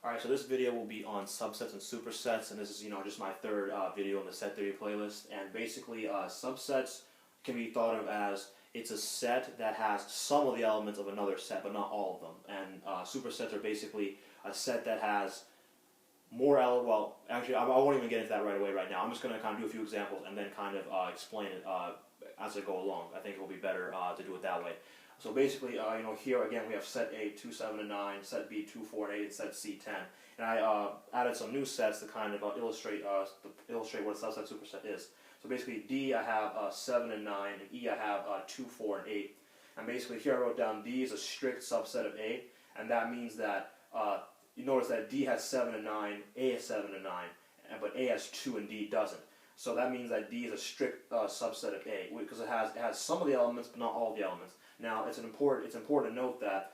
Alright, so this video will be on subsets and supersets, and this is, just my third video in the set theory playlist. And basically, subsets can be thought of as it's a set that has some of the elements of another set, but not all of them. And supersets are basically a set that has more elements. Well, actually, I won't even get into that right away right now. I'm just going to kind of do a few examples and then kind of explain it as I go along. I think it will be better to do it that way. So basically, here again we have set A 2, 7, and 9, set B 2, 4, and 8, and set C 10. And I added some new sets to kind of illustrate what a subset superset is. So basically, D I have 7 and 9, and E I have 2, 4, and 8. And basically here I wrote down D is a strict subset of A, and that means that you notice that D has 7 and 9, A has 7 and 9, but A has 2 and D doesn't. So that means that D is a strict subset of A because it has some of the elements, but not all of the elements. Now it's important to note that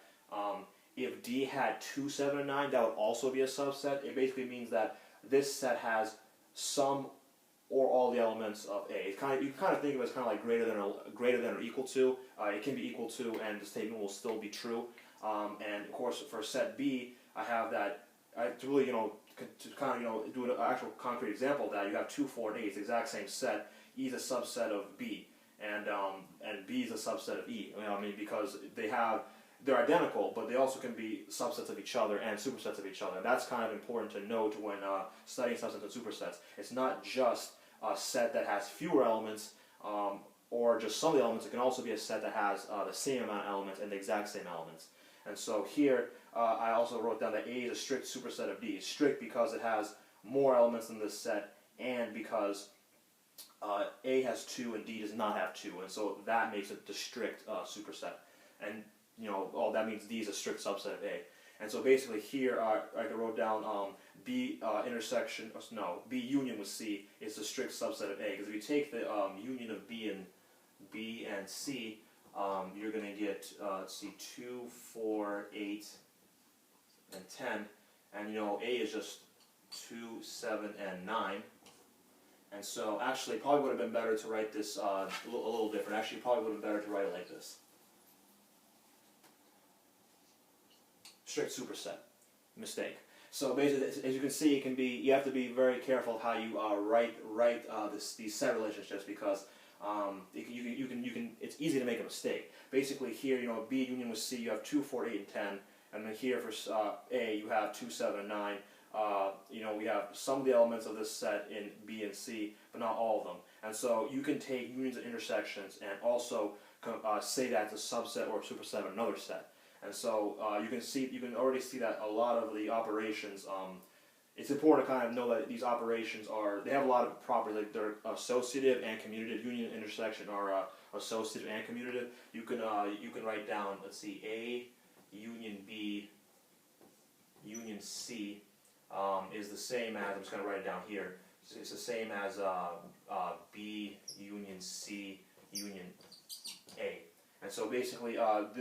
if D had 2, 7, and 9, that would also be a subset. It basically means that this set has some or all the elements of A. It's you can kind of think of it as kind of like greater than or equal to. It can be equal to, and the statement will still be true. And of course, for set B, I have that to really to kind of do an actual concrete example of that. You have 2, 4, and 8. It's the exact same set. E is a subset of B. And B is a subset of E. Because they're identical, but they also can be subsets of each other and supersets of each other. And that's kind of important to note when studying subsets and supersets. It's not just a set that has fewer elements or just some of the elements. It can also be a set that has the same amount of elements and the exact same elements. And so here I also wrote down that A is a strict superset of D. It's strict because it has more elements in this set and because A has 2 and D does not have 2, and so that makes it the strict superset. And that means D is a strict subset of A. And so basically here I wrote down B union with C is the strict subset of A. Because if you take the union of B and C, you're going to get let's see, 2, 4, 8, and 10, and A is just 2, 7, and 9. And so, actually, it probably would have been better to write this a little different. Actually, it probably would have been better to write it like this. Strict superset. Mistake. So basically, as you can see, you have to be very careful of how you write these set relationships because it's easy to make a mistake. Basically, here, B union with C, you have 2, 4, 8, and 10, and then here for A, you have 2, 7, and 9. We have some of the elements of this set in B and C, but not all of them. And so you can take unions and intersections and also say that it's a subset or a superset of another set. And so you can already see that a lot of the operations. It's important to kind of know that these operations they have a lot of properties. Like they're associative and commutative. Union and intersection are associative and commutative. You can write down, let's see, A union B union C. Is the same as, I'm just going to write it down here, it's the same as B union C union A. And so basically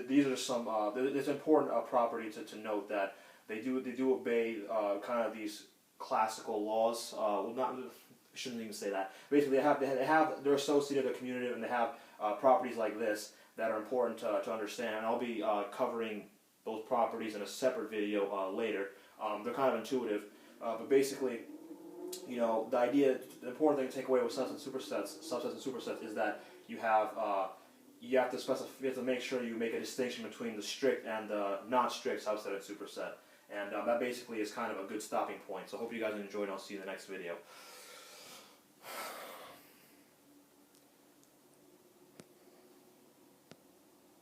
these are some, it's important property to note that they do obey kind of these classical laws. I shouldn't even say that. Basically they're associative, they're commutative, and they have properties like this that are important to understand. And I'll be covering those properties in a separate video later. They're kind of intuitive, but basically, the important thing to take away with subsets and supersets is that you have to make sure you make a distinction between the strict and the not strict subset and superset, and that basically is kind of a good stopping point. So I hope you guys enjoyed, and I'll see you in the next video.